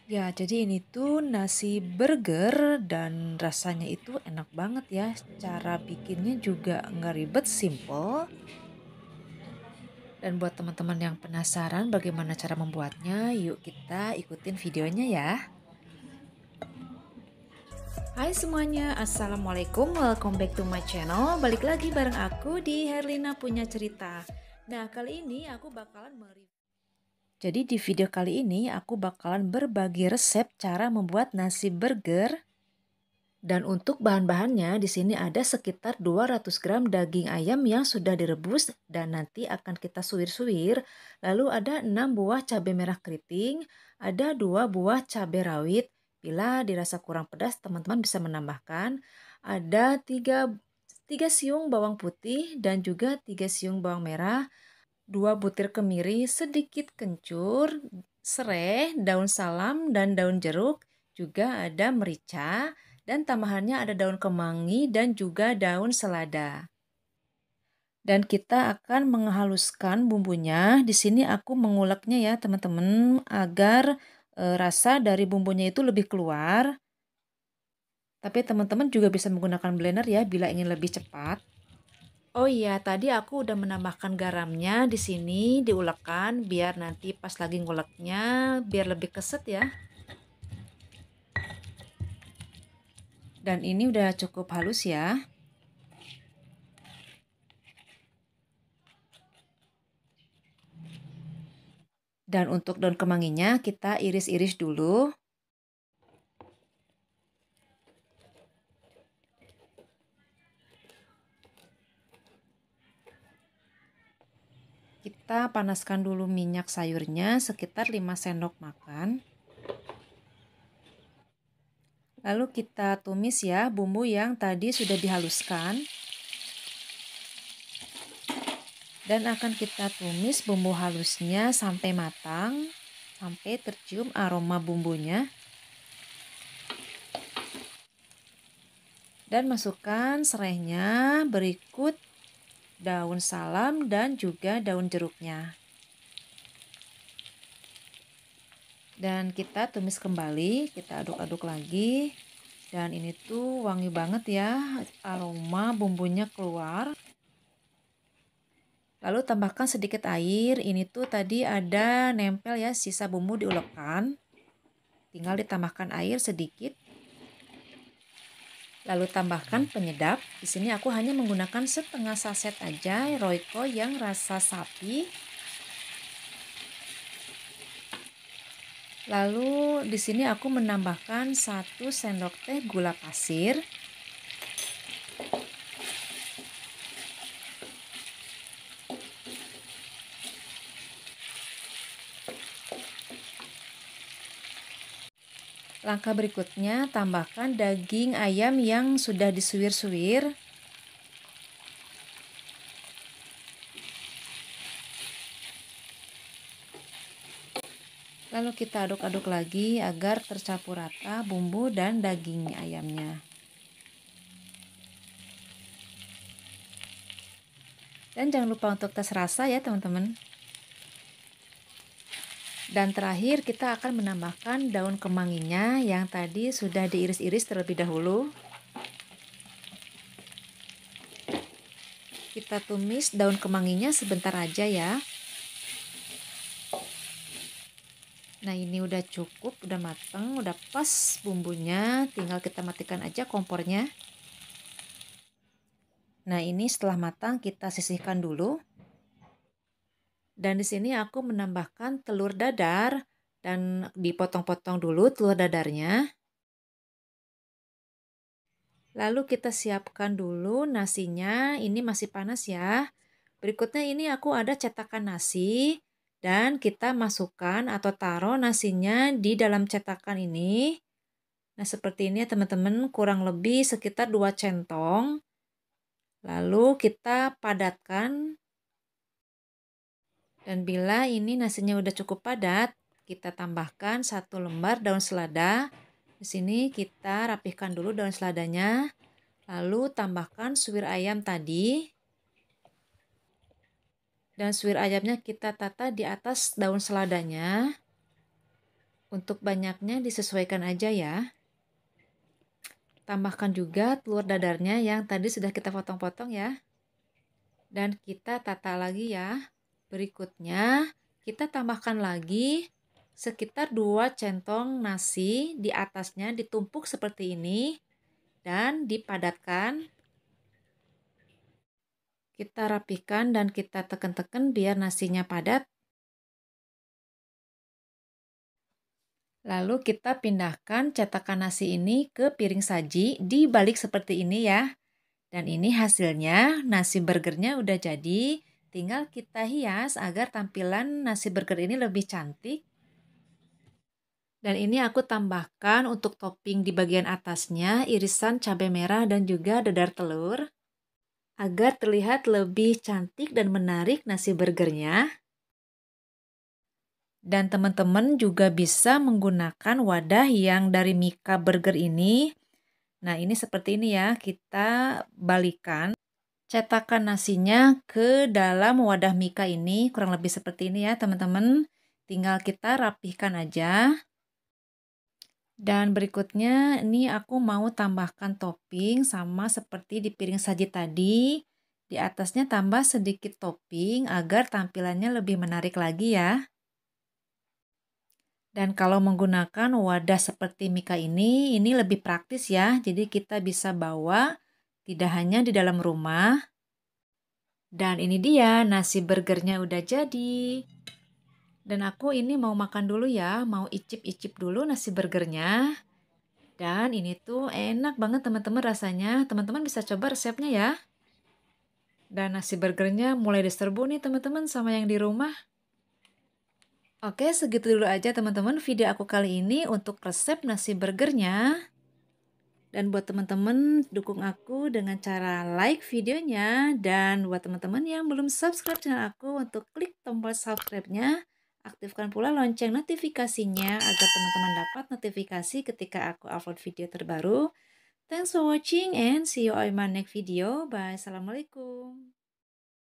Ya, jadi ini tuh nasi burger dan rasanya itu enak banget ya. Cara bikinnya juga nggak ribet, simple. Dan buat teman-teman yang penasaran bagaimana cara membuatnya, yuk kita ikutin videonya ya. Hai semuanya, Assalamualaikum, welcome back to my channel. Balik lagi bareng aku di Herlina Punya Cerita. Nah, kali ini aku bakalan Jadi di video kali ini aku bakalan berbagi resep cara membuat nasi burger. Dan untuk bahan-bahannya di sini ada sekitar 200 gram daging ayam yang sudah direbus dan nanti akan kita suwir-suwir. Lalu ada 6 buah cabai merah keriting, ada 2 buah cabai rawit. Bila dirasa kurang pedas, teman-teman bisa menambahkan. Ada 3 siung bawang putih dan juga 3 siung bawang merah, 2 butir kemiri, sedikit kencur, serai, daun salam, dan daun jeruk. Juga ada merica, dan tambahannya ada daun kemangi dan juga daun selada. Dan kita akan menghaluskan bumbunya. Di sini aku menguleknya ya teman-teman agar rasa dari bumbunya itu lebih keluar. Tapi teman-teman juga bisa menggunakan blender ya bila ingin lebih cepat. Oh iya, tadi aku udah menambahkan garamnya di sini diulekkan biar nanti pas lagi nguleknya biar lebih keset ya. Dan ini udah cukup halus ya. Dan untuk daun kemanginya kita iris-iris dulu. Kita panaskan dulu minyak sayurnya sekitar 5 sendok makan. Lalu kita tumis ya bumbu yang tadi sudah dihaluskan. Dan akan kita tumis bumbu halusnya sampai matang, sampai tercium aroma bumbunya. Dan masukkan serainya, berikut daun salam dan juga daun jeruknya. Dan kita tumis kembali, kita aduk-aduk lagi. Dan ini tuh wangi banget ya, aroma bumbunya keluar. Lalu tambahkan sedikit air, ini tuh tadi ada nempel ya sisa bumbu diulekkan. Tinggal ditambahkan air sedikit. Lalu tambahkan penyedap. Di sini aku hanya menggunakan setengah saset aja Royco yang rasa sapi. Lalu di sini aku menambahkan 1 sendok teh gula pasir. Langkah berikutnya tambahkan daging ayam yang sudah disuwir-suwir. Lalu kita aduk-aduk lagi agar tercampur rata bumbu dan daging ayamnya. Dan jangan lupa untuk tes rasa ya teman-teman. Dan terakhir kita akan menambahkan daun kemanginya yang tadi sudah diiris-iris terlebih dahulu. Kita tumis daun kemanginya sebentar aja ya. Nah ini udah cukup, udah mateng, udah pas bumbunya, tinggal kita matikan aja kompornya. Nah ini setelah matang kita sisihkan dulu. Dan di sini aku menambahkan telur dadar dan dipotong-potong dulu telur dadarnya. Lalu kita siapkan dulu nasinya, ini masih panas ya. Berikutnya ini aku ada cetakan nasi. Dan kita masukkan atau taruh nasinya di dalam cetakan ini. Nah seperti ini ya teman-teman, kurang lebih sekitar 2 centong. Lalu kita padatkan. Dan bila ini nasinya udah cukup padat, kita tambahkan 1 lembar daun selada. Di sini kita rapihkan dulu daun seladanya. Lalu tambahkan suwir ayam tadi. Dan suwir ayamnya kita tata di atas daun seladanya. Untuk banyaknya disesuaikan aja ya. Tambahkan juga telur dadarnya yang tadi sudah kita potong-potong ya. Dan kita tata lagi ya. Berikutnya kita tambahkan lagi sekitar 2 centong nasi, di atasnya ditumpuk seperti ini dan dipadatkan. Kita rapikan dan kita tekan-tekan biar nasinya padat. Lalu kita pindahkan cetakan nasi ini ke piring saji, dibalik seperti ini ya. Dan ini hasilnya, nasi burgernya udah jadi. Tinggal kita hias agar tampilan nasi burger ini lebih cantik. Dan ini aku tambahkan untuk topping di bagian atasnya irisan cabai merah dan juga dadar telur. Agar terlihat lebih cantik dan menarik nasi burgernya. Dan teman-teman juga bisa menggunakan wadah yang dari Mika Burger ini. Nah, ini seperti ini ya, kita balikan cetakan nasinya ke dalam wadah Mika ini, kurang lebih seperti ini ya teman-teman. Tinggal kita rapihkan aja. Dan berikutnya ini aku mau tambahkan topping sama seperti di piring saji tadi. Di atasnya tambah sedikit topping agar tampilannya lebih menarik lagi ya. Dan kalau menggunakan wadah seperti Mika ini lebih praktis ya. Jadi kita bisa bawa tidak hanya di dalam rumah. Dan ini dia nasi burgernya udah jadi. Dan aku ini mau makan dulu ya, mau icip-icip dulu nasi burgernya. Dan ini tuh enak banget teman-teman rasanya. Teman-teman bisa coba resepnya ya. Dan nasi burgernya mulai diserbu nih teman-teman sama yang di rumah. Oke, segitu dulu aja teman-teman video aku kali ini untuk resep nasi burgernya. Dan buat teman-teman dukung aku dengan cara like videonya. Dan buat teman-teman yang belum subscribe channel aku untuk klik tombol subscribe-nya. Aktifkan pula lonceng notifikasinya agar teman-teman dapat notifikasi ketika aku upload video terbaru. Thanks for watching and see you on my next video. Bye. Assalamualaikum.